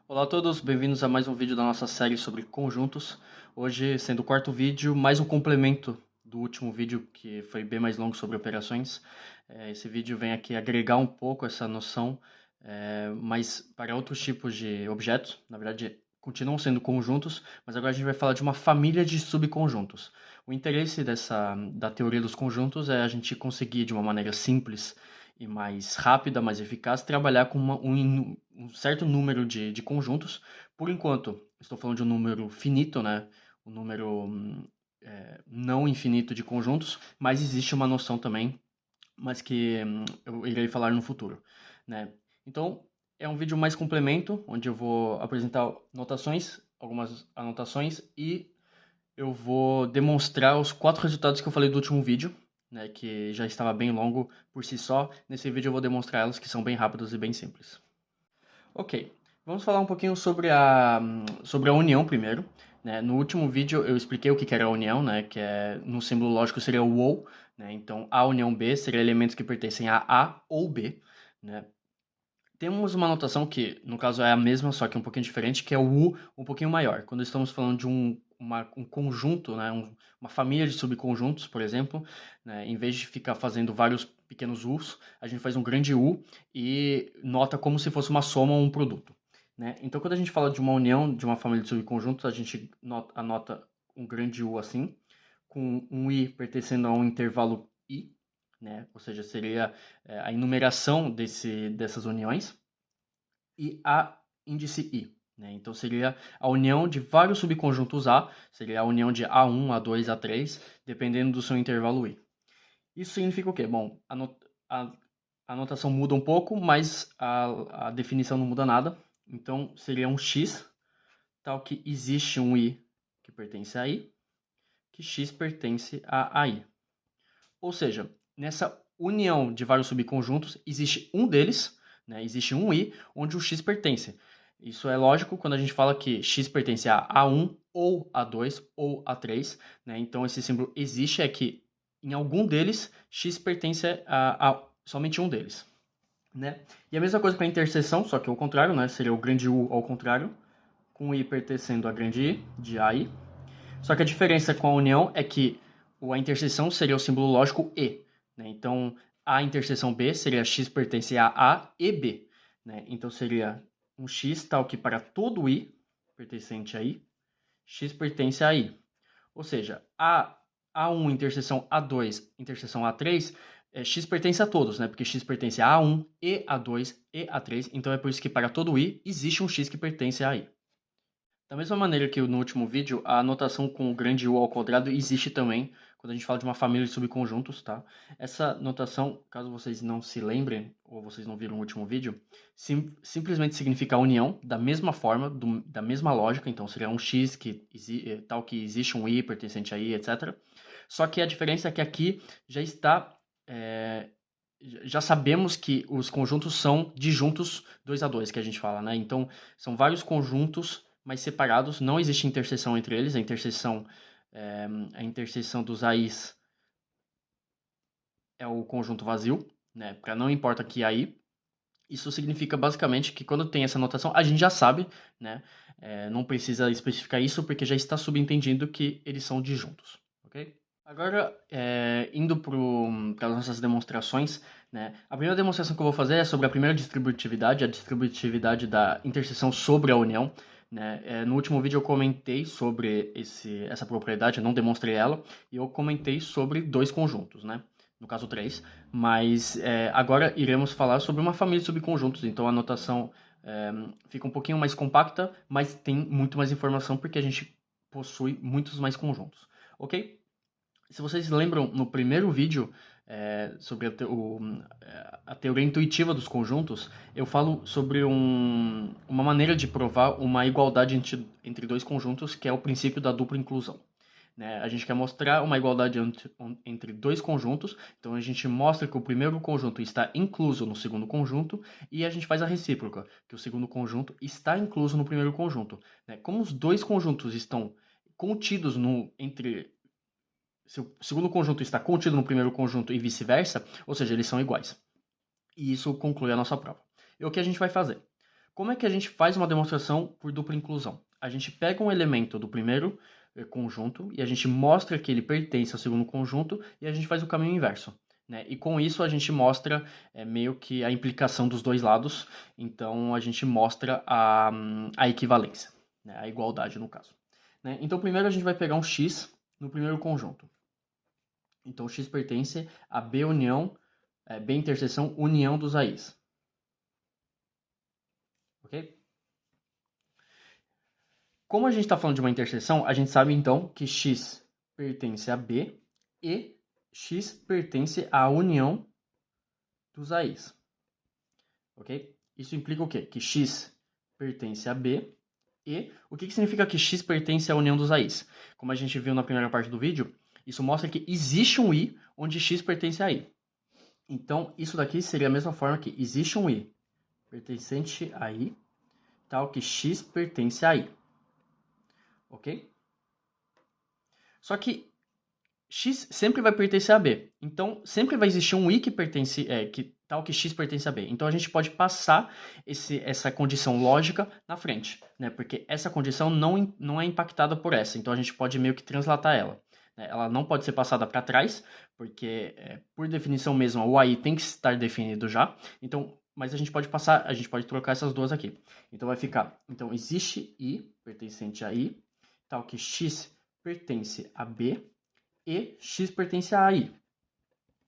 Olá a todos, bem-vindos a mais um vídeo da nossa série sobre conjuntos. Hoje, sendo o quarto vídeo, mais um complemento do último vídeo, que foi bem mais longo sobre operações. Esse vídeo vem aqui agregar um pouco essa noção, mas para outros tipos de objetos. Na verdade, continuam sendo conjuntos, mas agora a gente vai falar de uma família de subconjuntos. O interesse da teoria dos conjuntos é a gente conseguir, de uma maneira simples e mais rápida, mais eficaz, trabalhar com um certo número de conjuntos. Por enquanto, estou falando de um número finito, né? Um número não infinito de conjuntos, mas existe uma noção também, mas que eu irei falar no futuro, né? Então, é um vídeo mais complemento, onde eu vou apresentar notações, algumas anotações, e eu vou demonstrar os 4 resultados que eu falei do último vídeo, né, que já estava bem longo por si só. Nesse vídeo eu vou demonstrar elas, que são bem rápidas e bem simples. Ok, vamos falar um pouquinho sobre a união primeiro. Né? No último vídeo eu expliquei o que era a união, né, que no símbolo lógico seria o ou. Né? Então A união B seria elementos que pertencem a A ou B. Né? Temos uma notação que, no caso, é a mesma, só que um pouquinho diferente, que é o U um pouquinho maior. Quando estamos falando de um conjunto, né, uma família de subconjuntos, por exemplo, né, em vez de ficar fazendo vários pequenos U's, a gente faz um grande U e nota como se fosse uma soma ou um produto. Né? Então, quando a gente fala de uma união de uma família de subconjuntos, a gente anota um grande U assim, com um I pertencendo a um intervalo I, né? Ou seja, seria a enumeração dessas uniões, e a índice I. Né? Então seria a união de vários subconjuntos A, seria a união de A1, A2, A3, dependendo do seu intervalo I. Isso significa o quê? Bom, a notação muda um pouco, mas a definição não muda nada. Então seria um X, tal que existe um I que pertence a I, que X pertence a I. Ou seja, nessa união de vários subconjuntos, existe um deles, né, existe um I, onde o X pertence. Isso é lógico quando a gente fala que X pertence a A1 ou A2 ou A3. Né, então esse símbolo existe, é que em algum deles, X pertence a somente um deles. Né? E a mesma coisa com a interseção, só que ao contrário, né, seria o grande U ao contrário, com I pertencendo a grande I, de AI. Só que a diferença com a união é que a interseção seria o símbolo lógico E. Né? Então, a interseção B seria x pertence a A e B. Né? Então, seria um x tal que para todo I pertencente a I, x pertence a I. Ou seja, A1 interseção A2 interseção A3, x pertence a todos, né? Porque x pertence a A1 e A2 e A3. Então, é por isso que para todo I existe um x que pertence a I. Da mesma maneira que no último vídeo, a anotação com o grande U ao quadrado existe também quando a gente fala de uma família de subconjuntos, tá? Essa notação, caso vocês não se lembrem ou vocês não viram o último vídeo, simplesmente significa a união da mesma forma, da mesma lógica, então seria um x tal que existe um i pertencente a i, etc. Só que a diferença é que aqui já está já sabemos que os conjuntos são disjuntos 2 a 2 que a gente fala, né? Então, são vários conjuntos mas separados, não existe interseção entre eles, a interseção dos AIs é o conjunto vazio, né? Para não importa que AI. Isso significa basicamente que quando tem essa notação, a gente já sabe, né? Não precisa especificar isso porque já está subentendido que eles são disjuntos, ok? Agora, indo para as nossas demonstrações, né? A primeira demonstração que eu vou fazer é sobre a primeira distributividade, a distributividade da interseção sobre a união. Né? No último vídeo eu comentei sobre essa propriedade, eu não demonstrei ela, e eu comentei sobre dois conjuntos, né? No caso 3, mas agora iremos falar sobre uma família de subconjuntos, então a notação fica um pouquinho mais compacta, mas tem muito mais informação porque a gente possui muitos mais conjuntos, ok? Se vocês lembram, no primeiro vídeo sobre a teoria intuitiva dos conjuntos, eu falo sobre uma maneira de provar uma igualdade entre dois conjuntos, que é o princípio da dupla inclusão. Né? A gente quer mostrar uma igualdade entre dois conjuntos, então a gente mostra que o primeiro conjunto está incluso no segundo conjunto e a gente faz a recíproca, que o segundo conjunto está incluso no primeiro conjunto. Né? Como os dois conjuntos estão contidos entre se o segundo conjunto está contido no primeiro conjunto e vice-versa, ou seja, eles são iguais. E isso conclui a nossa prova. E o que a gente vai fazer? Como é que a gente faz uma demonstração por dupla inclusão? A gente pega um elemento do primeiro conjunto e a gente mostra que ele pertence ao segundo conjunto e a gente faz o caminho inverso, né? E com isso a gente mostra meio que a implicação dos dois lados, então a gente mostra a equivalência, né? A igualdade no caso, né? Então primeiro a gente vai pegar um x no primeiro conjunto. Então x pertence a B união, B interseção união dos AIs. Ok? Como a gente está falando de uma interseção, a gente sabe então que x pertence a B e x pertence à união dos AIs. Ok? Isso implica o quê? Que x pertence a B e o que significa que x pertence à união dos AIs? Como a gente viu na primeira parte do vídeo, isso mostra que existe um I onde x pertence a I. Então, isso daqui seria a mesma forma que existe um I pertencente a I, tal que x pertence a I. Ok? Só que x sempre vai pertencer a B. Então, sempre vai existir um I que pertence, tal que x pertence a B. Então, a gente pode passar essa condição lógica na frente, né? Porque essa condição não é impactada por essa. Então, a gente pode meio que translatar ela. Né? Ela não pode ser passada para trás, porque, por definição mesmo, o AI tem que estar definido já. Então, mas a gente pode passar, a gente pode trocar essas duas aqui. Então, vai ficar, então, existe I pertencente a I, tal que x pertence a B, e x pertence a I.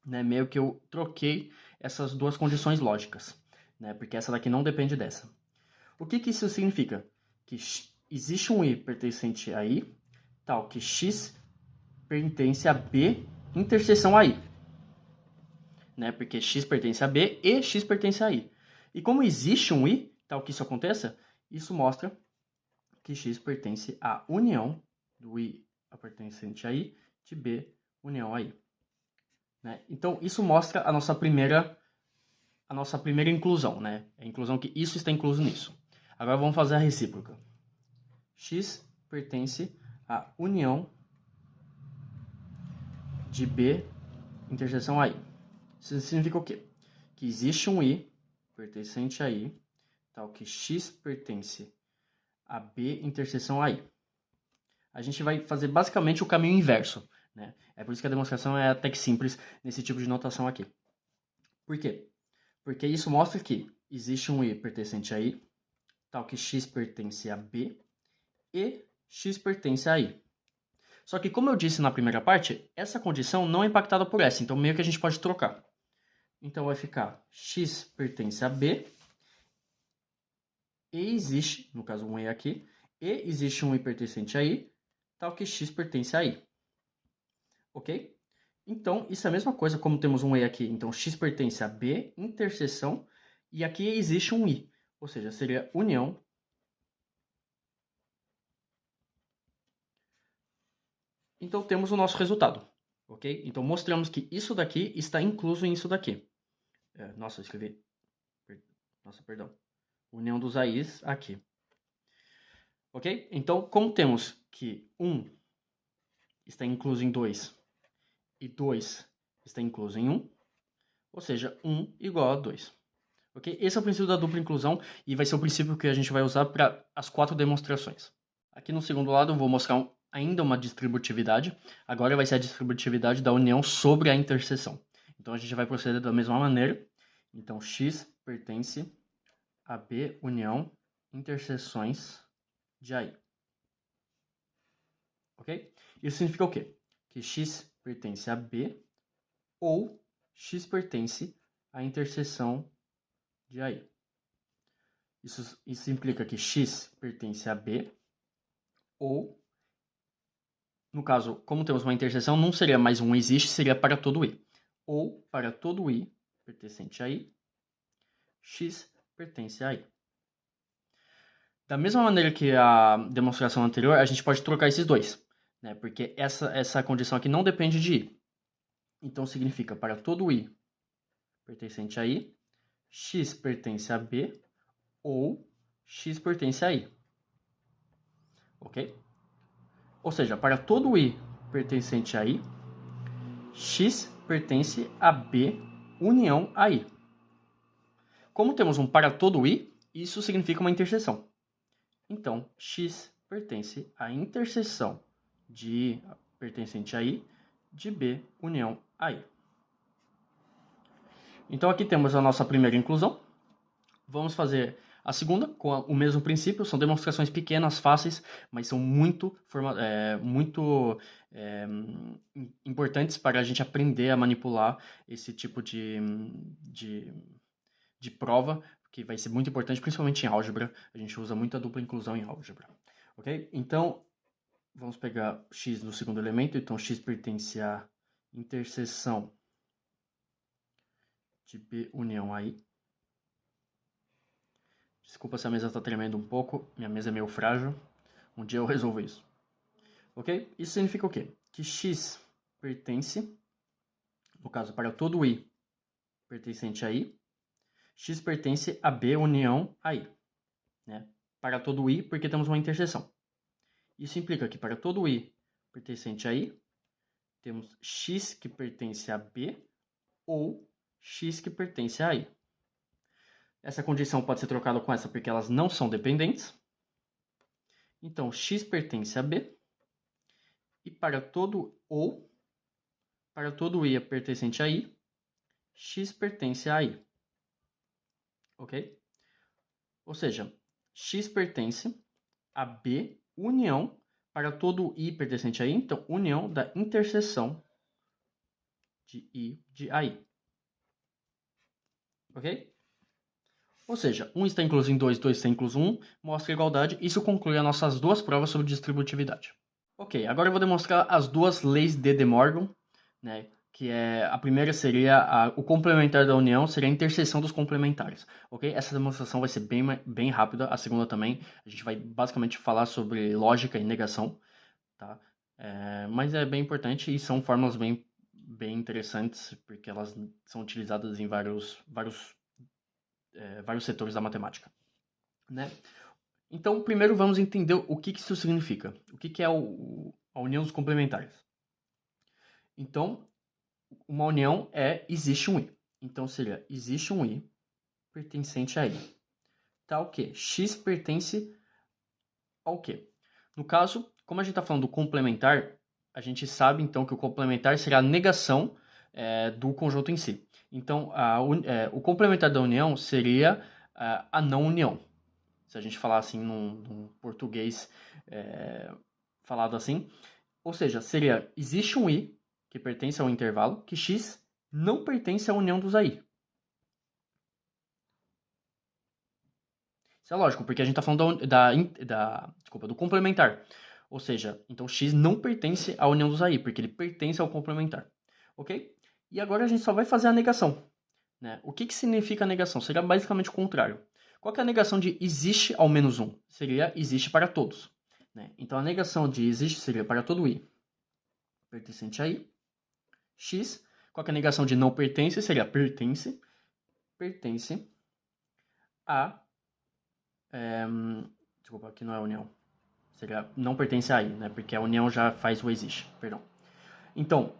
Né? Meio que eu troquei essas duas condições lógicas, né? Porque essa daqui não depende dessa. O que isso significa? Que existe um I pertencente a I, tal que x pertence a B interseção a I. Né? Porque x pertence a B e x pertence a I. E como existe um I, tal que isso aconteça, isso mostra que x pertence à união do I pertencente a I de B união a I. Né? Então, isso mostra a nossa primeira inclusão, né? A inclusão que isso está incluso nisso. Agora vamos fazer a recíproca. X pertence à união de B interseção a I. Isso significa o quê? Que existe um I pertencente a I, tal que x pertence a B interseção a I. A gente vai fazer basicamente o caminho inverso, né? É por isso que a demonstração é até que simples nesse tipo de notação aqui. Por quê? Porque isso mostra que existe um I pertencente a I, tal que x pertence a B e x pertence a I. Só que, como eu disse na primeira parte, essa condição não é impactada por essa, então meio que a gente pode trocar. Então vai ficar x pertence a B e existe, no caso um I aqui, e existe um I pertencente a I, tal que x pertence a I. Ok? Então, isso é a mesma coisa como temos um E aqui. Então, x pertence a B, interseção, e aqui existe um I. Ou seja, seria união Então, temos o nosso resultado, ok? Então, mostramos que isso daqui está incluso em isso daqui. Nossa, eu escrevi... Nossa, perdão. União dos AIs aqui. Ok? Então, como temos que 1 está incluso em 2 e 2 está incluso em 1, ou seja, 1 igual a 2. Ok? Esse é o princípio da dupla inclusão e vai ser o princípio que a gente vai usar para as 4 demonstrações. Aqui no segundo lado eu vou mostrar ainda uma distributividade. Agora vai ser a distributividade da união sobre a interseção. Então a gente vai proceder da mesma maneira. Então x pertence a B união interseções de AI. Ok? Isso significa o quê? Que x pertence a B ou x pertence à interseção de AI. Isso implica que x pertence a B ou, no caso, como temos uma interseção, não seria mais um existe, seria para todo I. Ou para todo I pertencente a I, x pertence a I. Da mesma maneira que a demonstração anterior, a gente pode trocar esses dois, né? Porque essa condição aqui não depende de I. Então, significa para todo I pertencente a I, x pertence a B ou x pertence a I. Ok? Ou seja, para todo I pertencente a I, x pertence a B união a I. Como temos um para todo I, Isso significa uma interseção. Então, X pertence à interseção de I pertencente a I, de B união a I. Então, aqui temos a nossa primeira inclusão. Vamos fazer a segunda com o mesmo princípio. São demonstrações pequenas, fáceis, mas são muito importantes para a gente aprender a manipular esse tipo de prova, que vai ser muito importante, principalmente em álgebra. A gente usa muito a dupla inclusão em álgebra. Ok? Então, vamos pegar x no segundo elemento. Então, x pertence à interseção de B união a I. Desculpa se a mesa está tremendo um pouco. Minha mesa é meio frágil. Um dia eu resolvo isso. Ok? Isso significa o quê? Que x pertence, no caso, para todo I pertencente a I, x pertence a B união a I. Né? Para todo I, porque temos uma interseção. Isso implica que para todo I pertencente a I, temos x que pertence a B ou x que pertence a I. Essa condição pode ser trocada com essa porque elas não são dependentes. Então, x pertence a B. E para todo I pertencente a I, x pertence a I. Ok? Ou seja, x pertence a B união para todo I pertencente a I. Então, união da interseção de I de AI. Ok? Ou seja, 1 está incluso em 2, 2 está incluso em 1, mostra a igualdade. Isso conclui as nossas duas provas sobre distributividade. Ok, agora eu vou demonstrar as duas leis de De Morgan, né? Que é, a primeira seria o complementar da união, seria a interseção dos complementares. Ok? Essa demonstração vai ser bem rápida, a segunda também. A gente vai basicamente falar sobre lógica e negação, tá? Mas é bem importante e são fórmulas bem interessantes, porque elas são utilizadas em vários setores da matemática, né? Então, primeiro vamos entender o que isso significa. O que é a união dos complementares. Então, uma união existe um I. Então, seria, existe um I pertencente a I. Tá o quê? X pertence ao quê? No caso, como a gente está falando do complementar, a gente sabe, então, que o complementar será a negação do conjunto em si. Então, o complementar da união seria a não união. Se a gente falar assim num português falado assim. Ou seja, seria, existe um I que pertence ao intervalo, que X não pertence à união dos AI. Isso é lógico, porque a gente está falando do complementar. Ou seja, então X não pertence à união dos AI, porque ele pertence ao complementar. Ok? E agora a gente só vai fazer a negação. Né? O que significa a negação? Seria basicamente o contrário. Qual que é a negação de existe ao menos um? Seria existe para todos. Né? Então a negação de existe seria para todo I pertencente a I. X, qual que é a negação de não pertence? Seria pertence a... desculpa, aqui não é união. Seria não pertence a I, né? Porque a união já faz o existe, perdão. Então,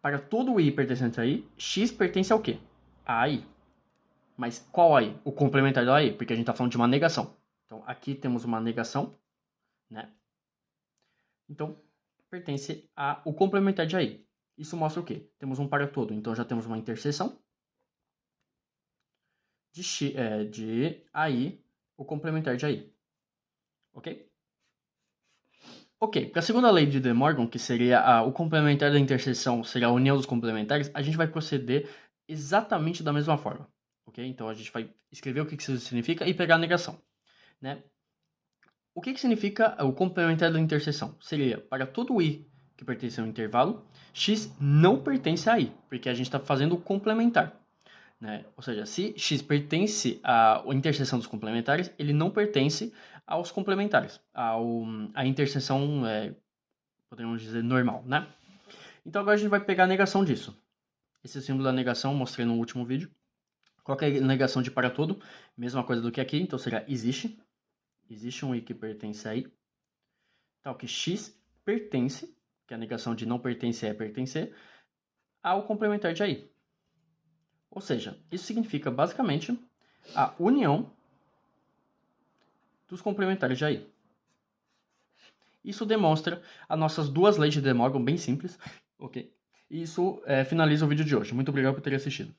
para todo I pertencente a I, X pertence ao quê? A I. Mas qual AI? O complementar do AI, porque a gente está falando de uma negação. Então, aqui temos uma negação, né? Então, pertence ao complementar de AI. Isso mostra o quê? Temos um para todo, então já temos uma interseção de AI, o complementar de AI. Ok? Ok, para a segunda lei de De Morgan, que seria o complementar da interseção, seria a união dos complementares, a gente vai proceder exatamente da mesma forma. Ok? Então a gente vai escrever o que isso significa e pegar a negação. Né? O que significa o complementar da interseção? Seria para todo I que pertence ao intervalo, X não pertence a I, porque a gente está fazendo o complementar. Né? Ou seja, se X pertence à interseção dos complementares, ele não pertence aos complementares, à interseção, podemos dizer, normal. Né? Então agora a gente vai pegar a negação disso. Esse símbolo da negação eu mostrei no último vídeo. Qual que é a negação de para todo? Mesma coisa do que aqui, então seria existe. Existe um I que pertence a I. Tal que X pertence, que a negação de não pertencer é pertencer, ao complementar de AI. Ou seja, isso significa basicamente a união dos complementares de AI. Isso demonstra as nossas duas leis de De Morgan bem simples, ok? E isso finaliza o vídeo de hoje. Muito obrigado por ter assistido.